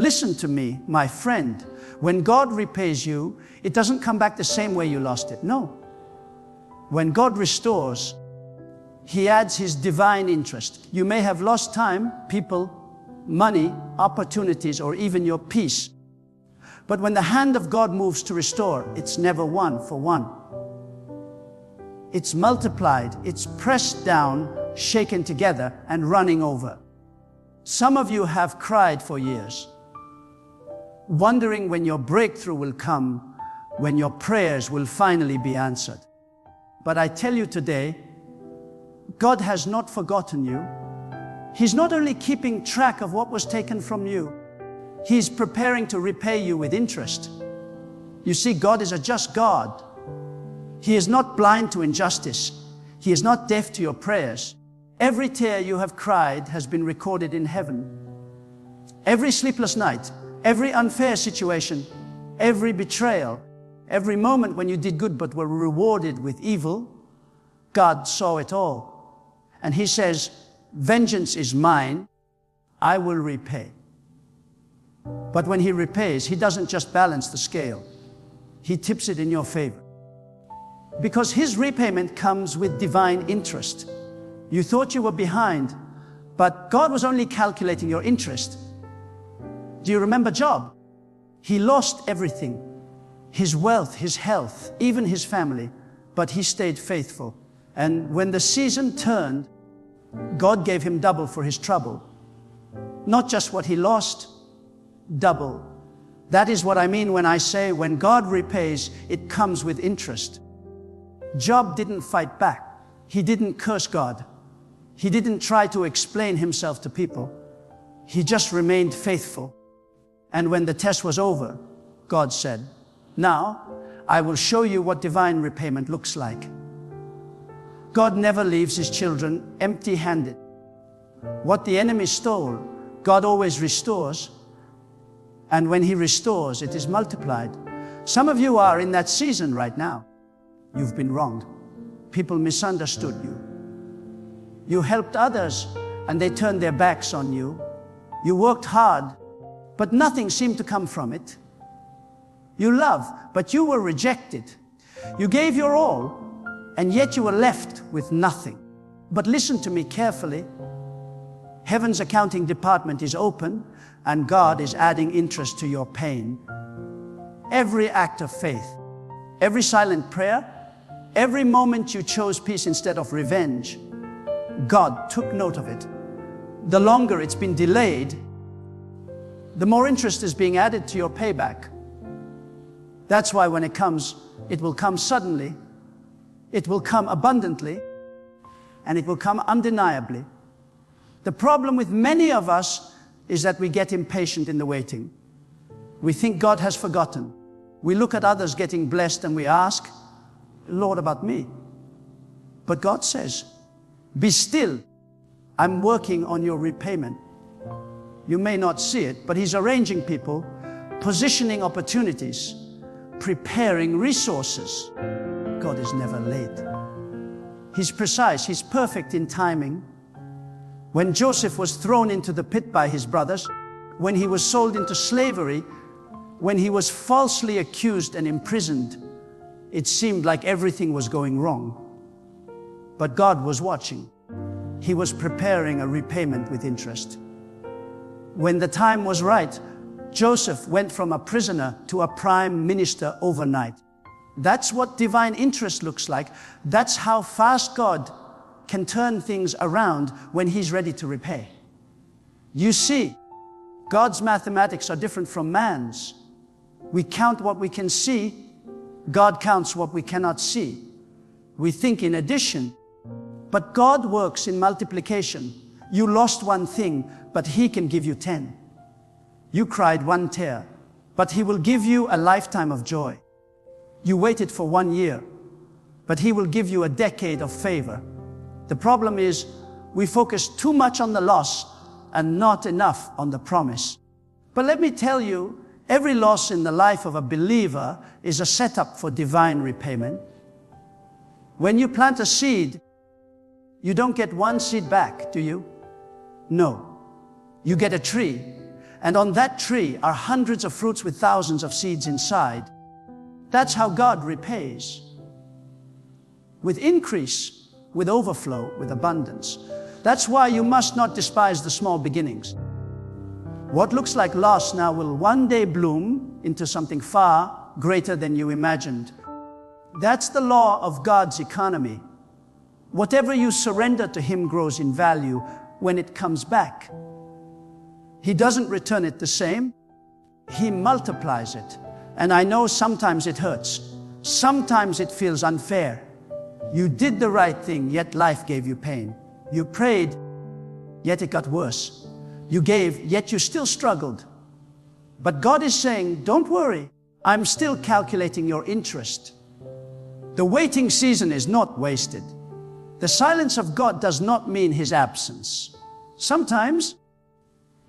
Listen to me, my friend. When God repays you, it doesn't come back the same way you lost it. No. When God restores, He adds His divine interest. You may have lost time, people, money, opportunities, or even your peace. But when the hand of God moves to restore, it's never one for one. It's multiplied, it's pressed down, shaken together, and running over. Some of you have cried for years, wondering when your breakthrough will come, when your prayers will finally be answered. But I tell you today, God has not forgotten you. He's not only keeping track of what was taken from you, He's preparing to repay you with interest. You see, God is a just God. He is not blind to injustice. He is not deaf to your prayers. Every tear you have cried has been recorded in heaven. Every sleepless night, every unfair situation, every betrayal, every moment when you did good but were rewarded with evil, God saw it all. And He says, vengeance is mine, I will repay. But when He repays, He doesn't just balance the scale. He tips it in your favor. Because His repayment comes with divine interest. You thought you were behind, but God was only calculating your interest. Do you remember Job? He lost everything. His wealth, his health, even his family, but he stayed faithful. And when the season turned, God gave him double for his trouble. Not just what he lost, double. That is what I mean when I say when God repays, it comes with interest. Job didn't fight back. He didn't curse God. He didn't try to explain himself to people. He just remained faithful. And when the test was over, God said, now I will show you what divine repayment looks like. God never leaves His children empty-handed. What the enemy stole, God always restores. And when He restores, it is multiplied. Some of you are in that season right now. You've been wronged. People misunderstood you. You helped others and they turned their backs on you. You worked hard, but nothing seemed to come from it. You loved, but you were rejected. You gave your all, and yet you were left with nothing. But listen to me carefully. Heaven's accounting department is open, and God is adding interest to your pain. Every act of faith, every silent prayer, every moment you chose peace instead of revenge, God took note of it. The longer it's been delayed, the more interest is being added to your payback. That's why when it comes, it will come suddenly, it will come abundantly, and it will come undeniably. The problem with many of us is that we get impatient in the waiting. We think God has forgotten. We look at others getting blessed and we ask, Lord, about me? But God says, be still. I'm working on your repayment. You may not see it, but He's arranging people, positioning opportunities, preparing resources. God is never late. He's precise. He's perfect in timing. When Joseph was thrown into the pit by his brothers, when he was sold into slavery, when he was falsely accused and imprisoned, it seemed like everything was going wrong. But God was watching. He was preparing a repayment with interest. When the time was right, Joseph went from a prisoner to a prime minister overnight. That's what divine interest looks like. That's how fast God can turn things around when He's ready to repay. You see, God's mathematics are different from man's. We count what we can see. God counts what we cannot see. We think in addition, but God works in multiplication. You lost one thing, but He can give you 10. You cried one tear, but He will give you a lifetime of joy. You waited for 1 year, but He will give you a decade of favor. The problem is we focus too much on the loss and not enough on the promise. But let me tell you, every loss in the life of a believer is a setup for divine repayment. When you plant a seed, you don't get one seed back, do you? No. You get a tree. and on that tree are hundreds of fruits with thousands of seeds inside. That's how God repays. With increase, with overflow, with abundance. That's why you must not despise the small beginnings. What looks like loss now will one day bloom into something far greater than you imagined. That's the law of God's economy. Whatever you surrender to Him grows in value when it comes back. He doesn't return it the same. He multiplies it. And I know sometimes it hurts. Sometimes it feels unfair. You did the right thing, yet life gave you pain. You prayed, yet it got worse. You gave, yet you still struggled. But God is saying, don't worry. I'm still calculating your interest. The waiting season is not wasted. The silence of God does not mean His absence. Sometimes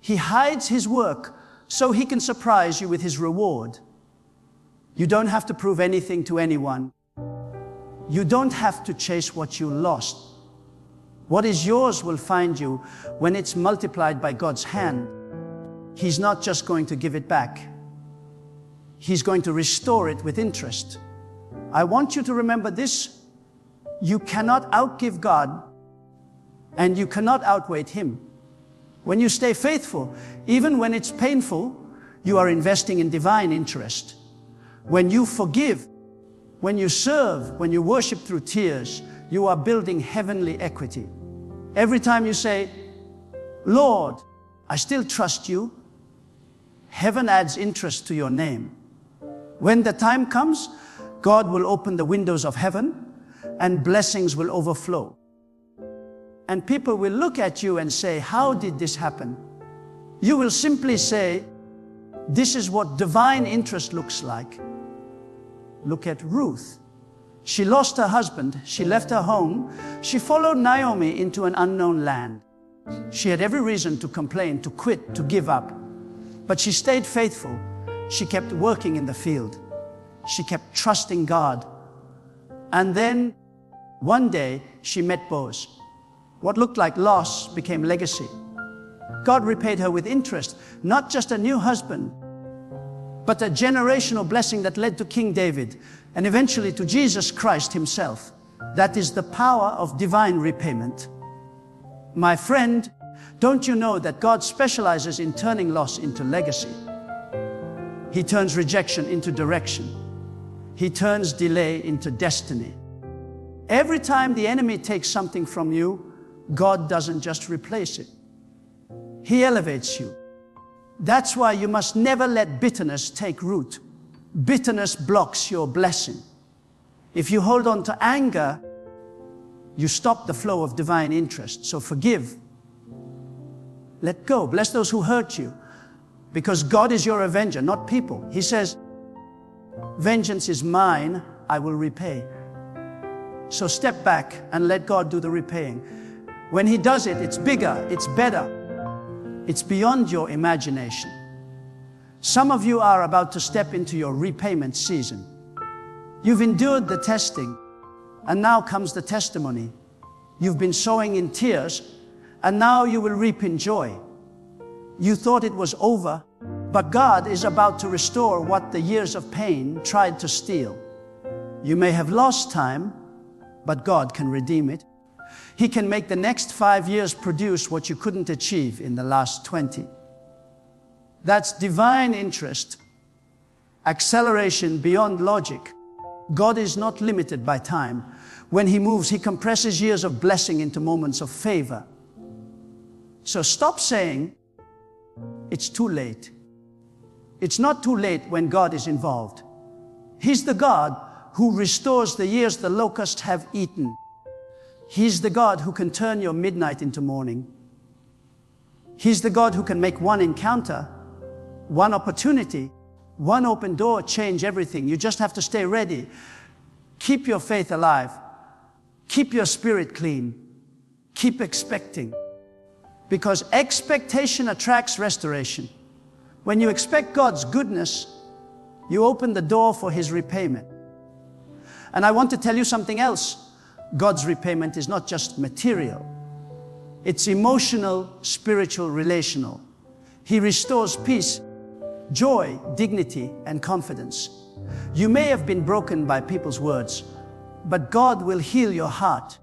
He hides His work so He can surprise you with His reward. You don't have to prove anything to anyone. You don't have to chase what you lost. What is yours will find you when it's multiplied by God's hand. He's not just going to give it back. He's going to restore it with interest. I want you to remember this. You cannot outgive God, and you cannot outweight Him. When you stay faithful, even when it's painful, you are investing in divine interest. When you forgive, when you serve, when you worship through tears, you are building heavenly equity. Every time you say, Lord, I still trust you, heaven adds interest to your name. When the time comes, God will open the windows of heaven and blessings will overflow. And people will look at you and say, how did this happen? You will simply say, this is what divine interest looks like. Look at Ruth. She lost her husband. She left her home. She followed Naomi into an unknown land. She had every reason to complain, to quit, to give up. But she stayed faithful. She kept working in the field. She kept trusting God. And then one day she met Boaz. What looked like loss became legacy. God repaid her with interest, not just a new husband, but a generational blessing that led to King David and eventually to Jesus Christ Himself. That is the power of divine repayment. My friend, don't you know that God specializes in turning loss into legacy? He turns rejection into direction. He turns delay into destiny. Every time the enemy takes something from you, God doesn't just replace it. He elevates you. That's why you must never let bitterness take root. Bitterness blocks your blessing. If you hold on to anger, you stop the flow of divine interest. So forgive. Let go. Bless those who hurt you. Because God is your avenger, not people. He says, vengeance is mine, I will repay. So step back and let God do the repaying. When He does it, it's bigger, it's better. It's beyond your imagination. Some of you are about to step into your repayment season. You've endured the testing, and now comes the testimony. You've been sowing in tears, and now you will reap in joy. You thought it was over, but God is about to restore what the years of pain tried to steal. You may have lost time, but God can redeem it. He can make the next 5 years produce what you couldn't achieve in the last 20. That's divine interest, acceleration beyond logic. God is not limited by time. When He moves, He compresses years of blessing into moments of favor. So stop saying, it's too late. It's not too late when God is involved. He's the God who restores the years the locusts have eaten. He's the God who can turn your midnight into morning. He's the God who can make one encounter, one opportunity, one open door change everything. You just have to stay ready. Keep your faith alive. Keep your spirit clean. Keep expecting. Because expectation attracts restoration. When you expect God's goodness, you open the door for His repayment. And I want to tell you something else. God's repayment is not just material. It's emotional, spiritual, relational. He restores peace, joy, dignity, and confidence. You may have been broken by people's words, but God will heal your heart.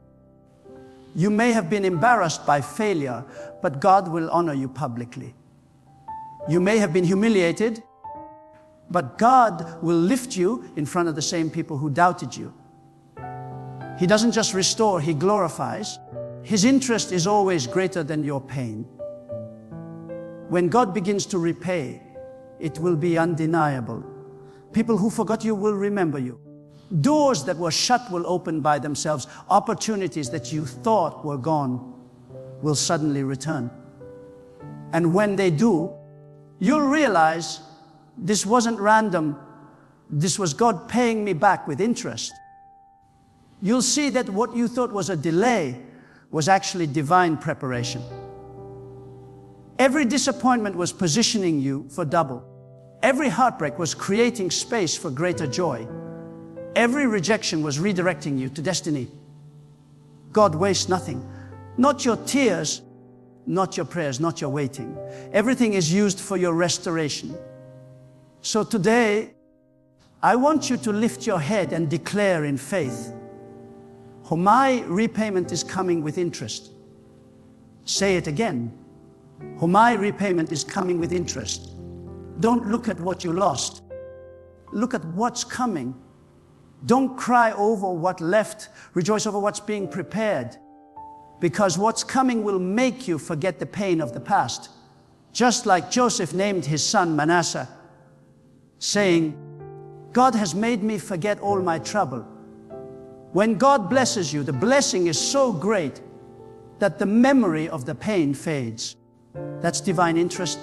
You may have been embarrassed by failure, but God will honor you publicly. You may have been humiliated, but God will lift you in front of the same people who doubted you. He doesn't just restore, He glorifies. His interest is always greater than your pain. When God begins to repay, it will be undeniable. People who forgot you will remember you. Doors that were shut will open by themselves. Opportunities that you thought were gone will suddenly return. And when they do, you'll realize this wasn't random. This was God paying me back with interest. You'll see that what you thought was a delay was actually divine preparation. Every disappointment was positioning you for double. Every heartbreak was creating space for greater joy. Every rejection was redirecting you to destiny. God wastes nothing. Not your tears, not your prayers, not your waiting. Everything is used for your restoration. So today, I want you to lift your head and declare in faith, my repayment is coming with interest. Say it again. My repayment is coming with interest. Don't look at what you lost. Look at what's coming. Don't cry over what left. Rejoice over what's being prepared. Because what's coming will make you forget the pain of the past. Just like Joseph named his son Manasseh, saying, God has made me forget all my trouble. When God blesses you, the blessing is so great that the memory of the pain fades. That's divine interest.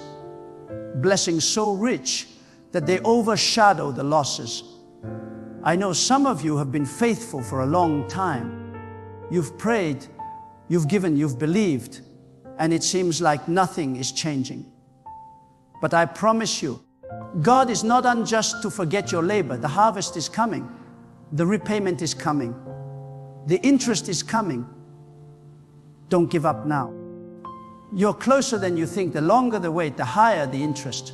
Blessings so rich that they overshadow the losses. I know some of you have been faithful for a long time. You've prayed, you've given, you've believed, and it seems like nothing is changing. But I promise you, God is not unjust to forget your labor. The harvest is coming. The repayment is coming. The interest is coming. Don't give up now. You're closer than you think. The longer the wait, the higher the interest.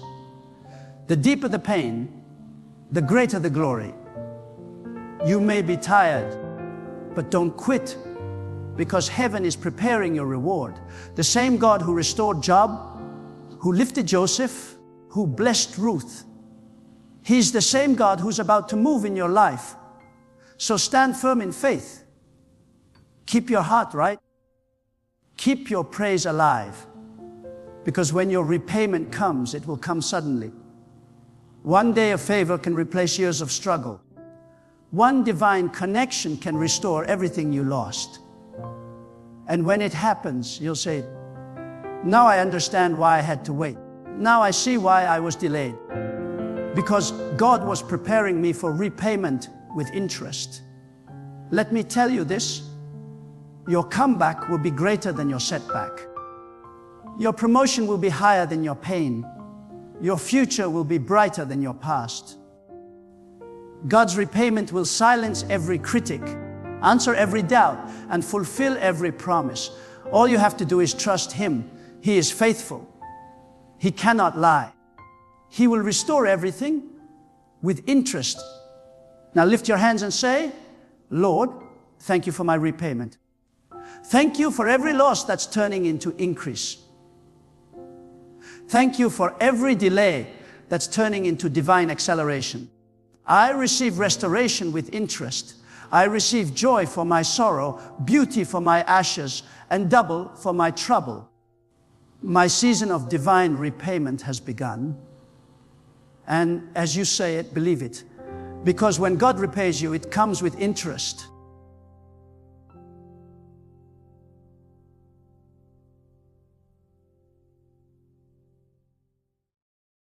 The deeper the pain, the greater the glory. You may be tired, but don't quit, because heaven is preparing your reward. The same God who restored Job, who lifted Joseph, who blessed Ruth, He's the same God who's about to move in your life. So stand firm in faith. Keep your heart right. Keep your praise alive. Because when your repayment comes, it will come suddenly. One day of favor can replace years of struggle. One divine connection can restore everything you lost. And when it happens, you'll say, now I understand why I had to wait. Now I see why I was delayed. Because God was preparing me for repayment with interest. Let me tell you this, your comeback will be greater than your setback. Your promotion will be higher than your pain. Your future will be brighter than your past. God's repayment will silence every critic, answer every doubt, and fulfill every promise. All you have to do is trust Him. He is faithful. He cannot lie. He will restore everything with interest. Now lift your hands and say, Lord, thank you for my repayment. Thank you for every loss that's turning into increase. Thank you for every delay that's turning into divine acceleration. I receive restoration with interest. I receive joy for my sorrow, beauty for my ashes, and double for my trouble. My season of divine repayment has begun. And as you say it, believe it. Because when God repays you, it comes with interest.